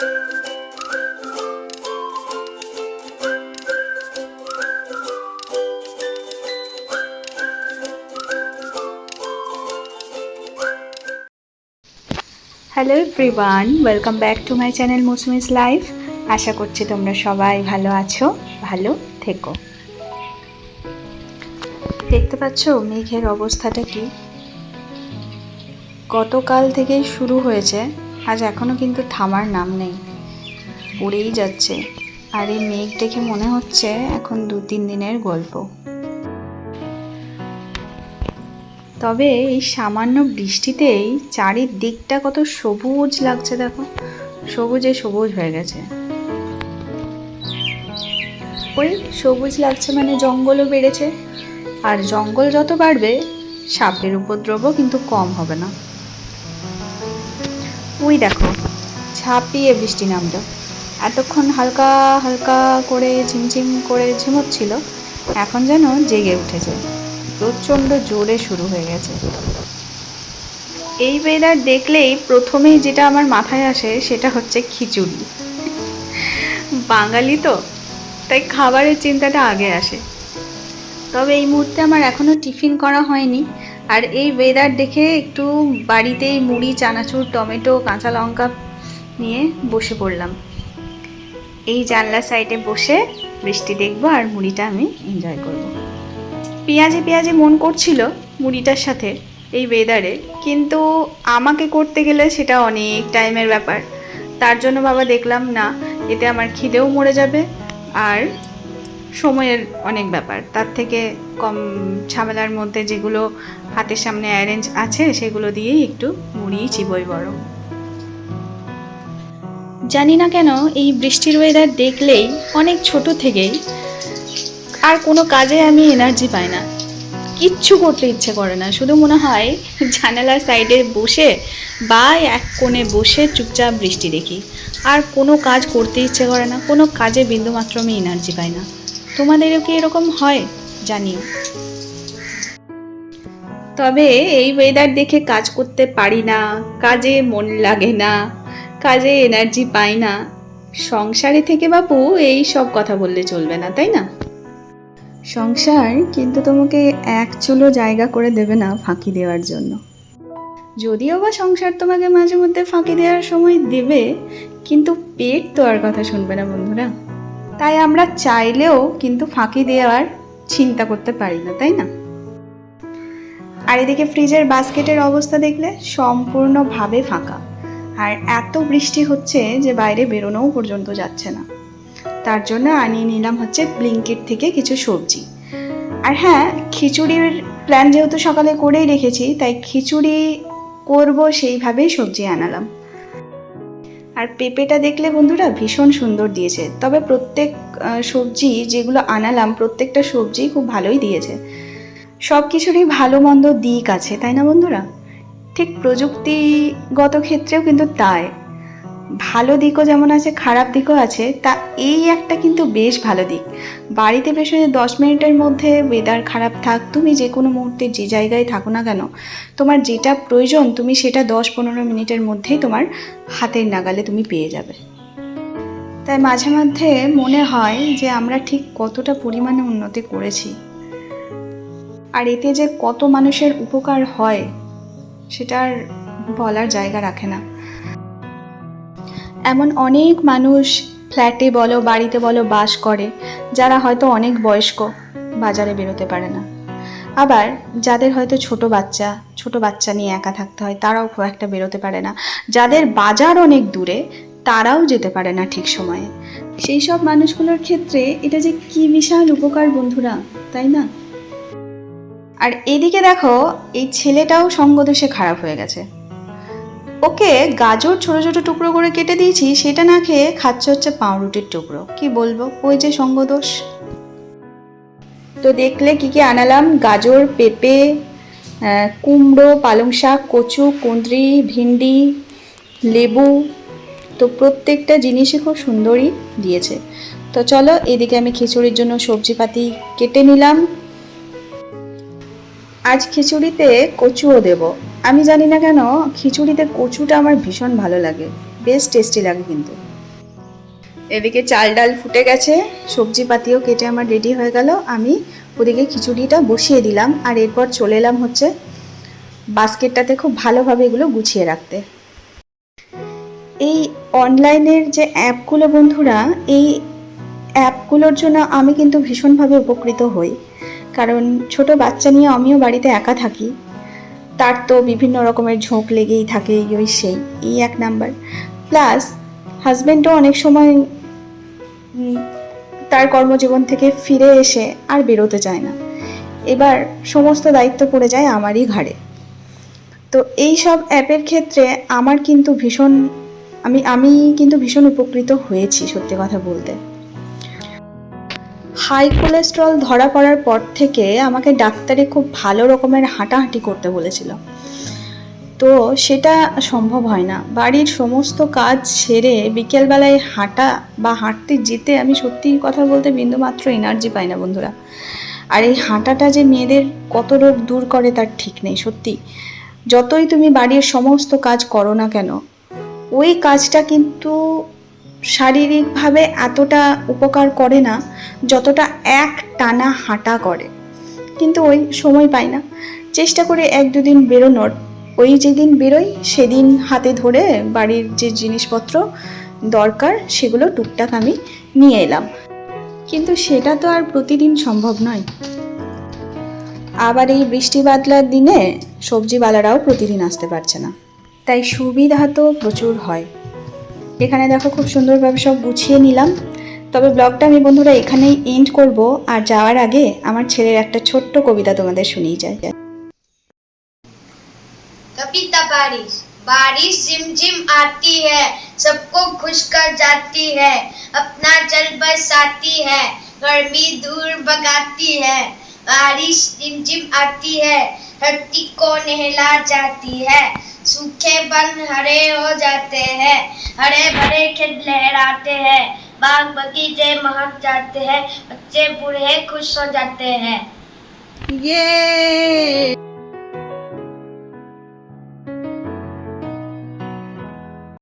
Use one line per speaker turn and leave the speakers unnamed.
Hello everyone, welcome back to my channel Mousumi's life. আশা করছি তোমরা সবাই ভালো আছো, ভালো থেকো। দেখতে পাচ্ছ মেঘের অবস্থাটা কি? গতকাল থেকেই শুরু হয়েছে, আজ এখনও কিন্তু থামার নাম নেই, পড়েই যাচ্ছে। আর এই মেঘ দেখে মনে হচ্ছে এখন 2-3 দিনের গল্প। তবে এই সামান্য বৃষ্টিতেই চারিদিকটা কত সবুজ লাগছে, দেখো, সবুজে সবুজ হয়ে গেছে। ওই সবুজ লাগছে মানে জঙ্গলও বেড়েছে, আর জঙ্গল যত বাড়বে সাপের উপদ্রবও কিন্তু কম হবে না। ওই দেখো ঝাঁপিয়ে বৃষ্টি নামলো। এতক্ষণ হালকা হালকা করে ঝিমঝিম করে ঝিমোচ্ছিল, এখন যেন জেগে উঠেছে, প্রচণ্ড জোরে শুরু হয়ে গেছে। এই ওয়েদার দেখলেই প্রথমেই যেটা আমার মাথায় আসে সেটা হচ্ছে খিচুড়ি। বাঙালি তো, তাই খাবারের চিন্তাটা আগে আসে। তবে এই মুহূর্তে আমার এখনও টিফিন করা হয়নি, আর এই ওয়েদার দেখে একটু বাড়িতেই মুড়ি, চানাচুর, টমেটো, কাঁচা লঙ্কা নিয়ে বসে পড়লাম। এই জানলা সাইডে বসে বৃষ্টি দেখবো আর মুড়িটা আমি এনজয় করব। পেঁয়াজে পেঁয়াজে মন করছিল মুড়িটার সাথে এই ওয়েদারে, কিন্তু আমাকে করতে গেলে সেটা অনেক টাইমের ব্যাপার। তার জন্য বাবা দেখলাম না, এতে আমার খিদেও মরে যাবে আর সময়ের অনেক ব্যাপার। তার থেকে কম ঝামেলার মধ্যে যেগুলো হাতের সামনে অ্যারেঞ্জ আছে সেগুলো দিয়েই একটু মুড়ি চিবোই বরং। জানি না কেন এই বৃষ্টির ওয়েদার দেখলেই অনেক ছোট থেকেই আর কোনো কাজে আমি এনার্জি পাই না, কিচ্ছু করতে ইচ্ছে করে না। শুধু মনে হয় জানালার সাইডে বসে বা এক কোণে বসে চুপচাপ বৃষ্টি দেখি, আর কোনো কাজ করতে ইচ্ছে করে না, কোনো কাজে বিন্দুমাত্র আমি এনার্জি পাই না। তোমাদেরও কি এরকম হয় জানিও। তবে এই ওয়েদার দেখে কাজ করতে পারি না, কাজে মন লাগে না, কাজে এনার্জি পাই না, সংসারে থেকে বাপু এই সব কথা বললে চলবে না, তাই না? সংসার কিন্তু তোমাকে এক চুলো জায়গা করে দেবে না ফাঁকি দেওয়ার জন্য। যদিও বা সংসার তোমাকে মাঝে মধ্যে ফাঁকি দেওয়ার সময় দেবে, কিন্তু পেট তো আর কথা শুনবে না বন্ধুরা। তাই আমরা চাইলেও কিন্তু ফাঁকি দেওয়ার চিন্তা করতে পারি না, তাই না? আর এদিকে ফ্রিজের বাস্কেটের অবস্থা দেখলে সম্পূর্ণভাবে ফাঁকা, আর এত বৃষ্টি হচ্ছে যে বাইরে বেরোনোও পর্যন্ত যাচ্ছে না। তার জন্য আনিয়ে নিলাম হচ্ছে ব্লিঙ্কিট থেকে কিছু সবজি। আর হ্যাঁ, খিচুড়ির প্ল্যান যেহেতু সকালে করেই রেখেছি, তাই খিচুড়ি করব সেইভাবেই সবজি আনালাম। আর পেঁপেটা দেখলে বন্ধুরা ভীষণ সুন্দর দিয়েছে। তবে প্রত্যেক সবজি যেগুলো আনালাম প্রত্যেকটা সবজি খুব ভালোই দিয়েছে। সব কিছুরই ভালো মন্দ দিক আছে, তাই না বন্ধুরা? ঠিক প্রযুক্তিগত ক্ষেত্রেও কিন্তু তাই, ভালো দিকও যেমন আছে খারাপ দিকও আছে। তা এই একটা কিন্তু বেশ ভালো দিক, বাড়িতে বসে 10 মিনিটের মধ্যে ওয়েদার খারাপ থাক, তুমি যে কোনো মুহূর্তে যে জায়গায় থাকো না কেন, তোমার যেটা প্রয়োজন তুমি সেটা 10-15 মিনিটের মধ্যেই তোমার হাতের নাগালে তুমি পেয়ে যাবে। তাই মাঝে মধ্যে মনে হয় যে আমরা ঠিক কতটা পরিমাণে উন্নতি করেছি, আর এতে যে কত মানুষের উপকার হয় সেটার বলার জায়গা রাখে না। এমন অনেক মানুষ ফ্ল্যাটে বলো বাড়িতে বলো বাস করে, যারা হয়তো অনেক বয়স্ক, বাজারে বেরোতে পারে না। আবার যাদের হয়তো ছোট বাচ্চা নিয়ে একা থাকতে হয়, তারাও খুব একটা বেরোতে পারে না। যাদের বাজার অনেক দূরে, তারাও যেতে পারে না ঠিক সময়ে। সেই সব মানুষগুলোর ক্ষেত্রে এটা যে কি বিশাল উপকার বন্ধুরা, তাই না? আর এদিকে দেখো এই ছেলেটাও সঙ্গদোষে খারাপ হয়ে গেছে। ওকে গাজর ছোট ছোট টুকরো করে কেটে দিয়েছি, সেটা না খেয়ে খাচ্ছে হচ্ছে পাউরুটির টুকরো। কি বলবো, ওই যে সঙ্গদোষ। তো দেখলে কি কি আনালাম: গাজর, পেঁপে, কুমড়ো, পালং শাক, কচু, কুঁদরি, ভিন্ডি, লেবু। তো প্রত্যেকটা জিনিসই খুব সুন্দরই দিয়েছে। তো চলো এদিকে আমি খিচুড়ির জন্য সবজিপাতি কেটে নিলাম। আজ খিচুড়িতে কচুও দেব। আমি জানি না কেন খিচুড়িতে কচুটা আমার ভীষণ ভালো লাগে, বেশ টেস্টি লাগে কিন্তু। এদিকে চাল ডাল ফুটে গেছে, সবজি পাতিও কেটে আমার রেডি হয়ে গেল। আমি ওদিকে খিচুড়িটা বসিয়ে দিলাম, আর এরপর চলে এলাম হচ্ছে বাস্কেটটাতে খুব ভালোভাবে এগুলো গুছিয়ে রাখতে। এই অনলাইনের যে অ্যাপগুলো বন্ধুরা, এই অ্যাপগুলোর জন্য আমি কিন্তু ভীষণভাবে উপকৃত হই। কারণ ছোট বাচ্চা নিয়ে আমিও বাড়িতে একা থাকি, তার তো বিভিন্ন রকমের ঝোঁক লেগেই থাকে, এই সেই, এই এক নাম্বার। প্লাস হাজব্যান্ডও অনেক সময় তার কর্মজীবন থেকে ফিরে এসে আর বেরোতে চায় না, এবার সমস্ত দায়িত্ব পড়ে যায় আমারই ঘাড়ে। তো এই সব অ্যাপের ক্ষেত্রে আমার কিন্তু আমি কিন্তু ভীষণ উপকৃত হয়েছি সত্যি কথা বলতে। হাই কোলেস্ট্রল ধরা পড়ার পর থেকে আমাকে ডাক্তারে খুব ভালো রকমের হাঁটাহাঁটি করতে বলেছিল। তো সেটা সম্ভব হয় না, বাড়ির সমস্ত কাজ ছেড়ে বিকেলবেলায় হাঁটা বা হাঁটতে যেতে আমি সত্যি কথা বলতে বিন্দুমাত্র এনার্জি পাই না বন্ধুরা। আর এই হাঁটাটা যে মেয়েদের কত রোগ দূর করে তার ঠিক নেই সত্যি। যতই তুমি বাড়ির সমস্ত কাজ করো না কেন, ওই কাজটা কিন্তু শারীরিকভাবে এতটা উপকার করে না যতটা এক টানা হাঁটা করে। কিন্তু ওই সময় পাই না, চেষ্টা করে এক দুদিন বেরোনোর। ওই যেদিন বেরোই সেদিন হাতে ধরে বাড়ির যে জিনিসপত্র দরকার সেগুলো টুকটাক আমি নিয়ে এলাম, কিন্তু সেটা তো আর প্রতিদিন সম্ভব নয়। আবার এই বৃষ্টি বাদলার দিনে সবজিওয়ালারাও প্রতিদিন আসতে পারছে না, তাই সুবিধা তো প্রচুর হয়। এখানে দেখো খুব সুন্দরভাবে সব গুছিয়ে নিলাম। তবে ব্লগটা আমি বন্ধুরা এখানেই এন্ড করব, আর যাওয়ার আগে আমার ছেলের একটা ছোট্ট কবিতা তোমাদের শুনিয়ে যায়।
कविता बारिश। बारिश झिमझिम आती है, सबको खुश कर जाती है, अपना जल बरसाती है, गर्मी दूर भगाती है। बारिश झिमझिम आती है, धरती को नहला जाती है, सूखे वन हरे हो जाते हैं, हरे भरे खेत लहराते हैं, बाग बगीचे महक जाते हैं, बच्चे बूढ़े खुश हो जाते हैं।
ये